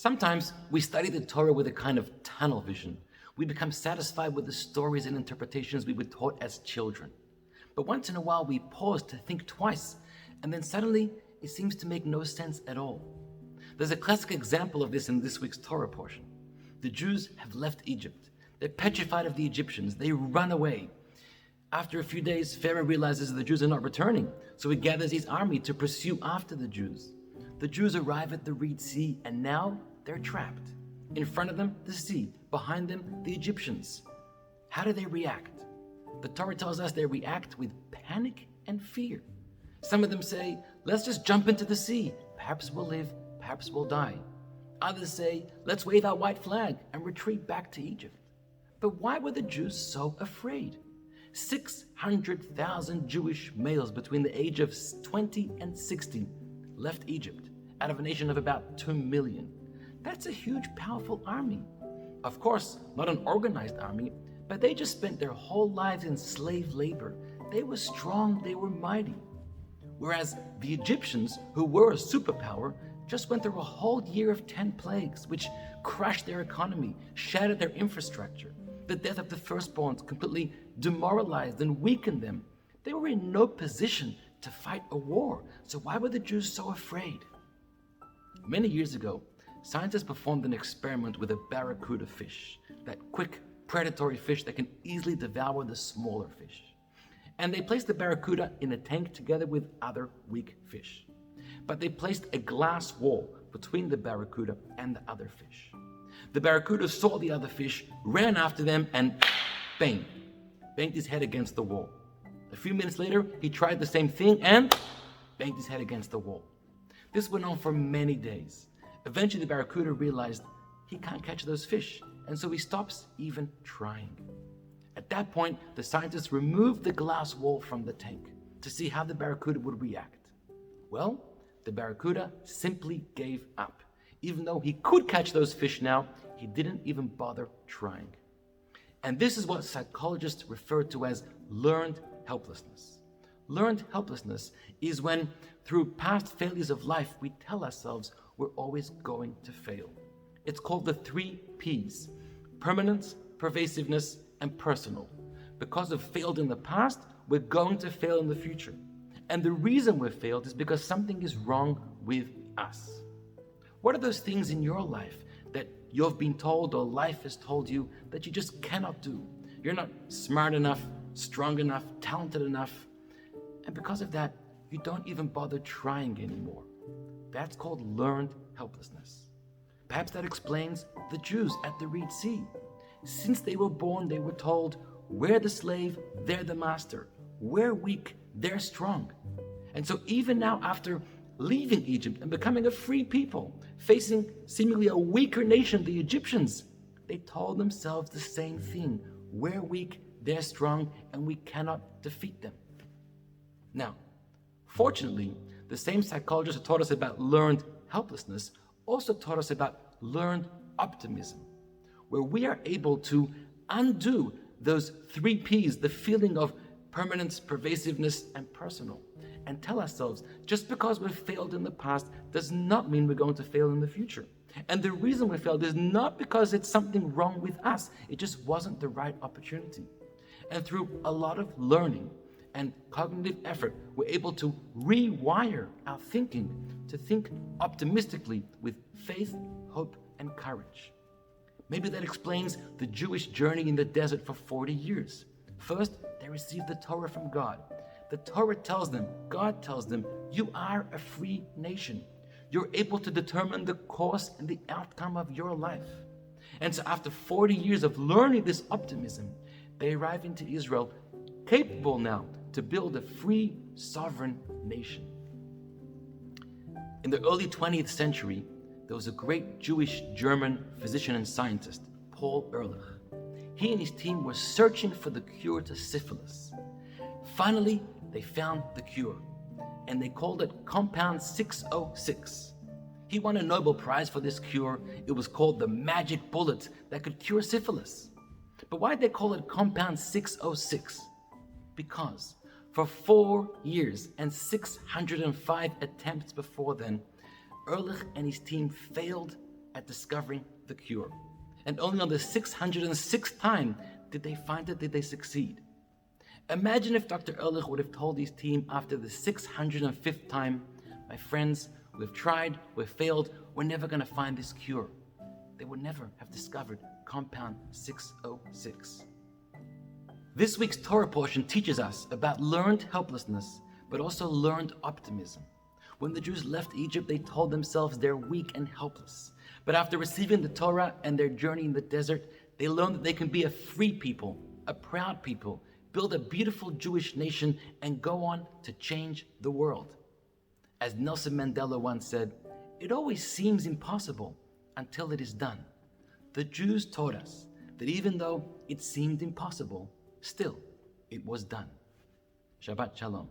Sometimes we study the Torah with a kind of tunnel vision. We become satisfied with the stories and interpretations we were taught as children. But once in a while we pause to think twice, and then suddenly it seems to make no sense at all. There's a classic example of this in this week's Torah portion. The Jews have left Egypt. They're petrified of the Egyptians. They run away. After a few days, Pharaoh realizes the Jews are not returning, so he gathers his army to pursue after the Jews. The Jews arrive at the Red Sea, and now they're trapped. In front of them, the sea. Behind them, the Egyptians. How do they react? The Torah tells us they react with panic and fear. Some of them say, let's just jump into the sea. Perhaps we'll live, perhaps we'll die. Others say, let's wave our white flag and retreat back to Egypt. But why were the Jews so afraid? 600,000 Jewish males between the age of 20 and 60 left Egypt out of a nation of about 2 million. That's a huge, powerful army. Of course, not an organized army, but they just spent their whole lives in slave labor. They were strong, they were mighty. Whereas the Egyptians, who were a superpower, just went through a whole year of 10 plagues, which crushed their economy, shattered their infrastructure. The death of the firstborns completely demoralized and weakened them. They were in no position to fight a war. So why were the Jews so afraid? Many years ago, scientists performed an experiment with a barracuda fish, that quick, predatory fish that can easily devour the smaller fish. And they placed the barracuda in a tank together with other weak fish. But they placed a glass wall between the barracuda and the other fish. The barracuda saw the other fish, ran after them, and bang, banged his head against the wall. A few minutes later, he tried the same thing and banged his head against the wall. This went on for many days. Eventually, the barracuda realized he can't catch those fish, and so he stops even trying. At that point, the scientists removed the glass wall from the tank to see how the barracuda would react. Well, the barracuda simply gave up. Even though he could catch those fish now, he didn't even bother trying. And this is what psychologists refer to as learned helplessness. Learned helplessness is when, through past failures of life, we tell ourselves we're always going to fail. It's called the 3 Ps: permanence, pervasiveness, and personal. Because we've failed in the past, we're going to fail in the future. And the reason we've failed is because something is wrong with us. What are those things in your life that you've been told or life has told you that you just cannot do? You're not smart enough, strong enough, talented enough. And because of that, you don't even bother trying anymore. That's called learned helplessness. Perhaps that explains the Jews at the Red Sea. Since they were born, they were told, we're the slave, they're the master. We're weak, they're strong. And so even now, after leaving Egypt and becoming a free people, facing seemingly a weaker nation, the Egyptians, they told themselves the same thing. We're weak, they're strong, and we cannot defeat them. Now, fortunately, the same psychologists who taught us about learned helplessness also taught us about learned optimism, where we are able to undo those 3 Ps, the feeling of permanence, pervasiveness, and personal, and tell ourselves, just because we've failed in the past does not mean we're going to fail in the future. And the reason we failed is not because it's something wrong with us. It just wasn't the right opportunity. And through a lot of learning and cognitive effort, we're able to rewire our thinking to think optimistically with faith, hope, and courage. Maybe that explains the Jewish journey in the desert for 40 years. First, they received the Torah from God. The Torah tells them, God tells them, you are a free nation. You're able to determine the course and the outcome of your life. And so after 40 years of learning this optimism, they arrive into Israel, capable now to build a free, sovereign nation. In the early 20th century, there was a great Jewish German physician and scientist, Paul Ehrlich. He and his team were searching for the cure to syphilis. Finally, they found the cure, and they called it Compound 606. He won a Nobel Prize for this cure. It was called the magic bullet that could cure syphilis. But why did they call it Compound 606? Because for 4 years and 605 attempts before then, Ehrlich and his team failed at discovering the cure. And only on the 606th time did they find it, did they succeed. Imagine if Dr. Ehrlich would have told his team after the 605th time, my friends, we've tried, we've failed, we're never going to find this cure. They would never have discovered compound 606. This week's Torah portion teaches us about learned helplessness, but also learned optimism. When the Jews left Egypt, they told themselves they're weak and helpless. But after receiving the Torah and their journey in the desert, they learned that they can be a free people, a proud people, build a beautiful Jewish nation, and go on to change the world. As Nelson Mandela once said, it always seems impossible until it is done. The Jews taught us that even though it seemed impossible, still it was done. Shabbat Shalom.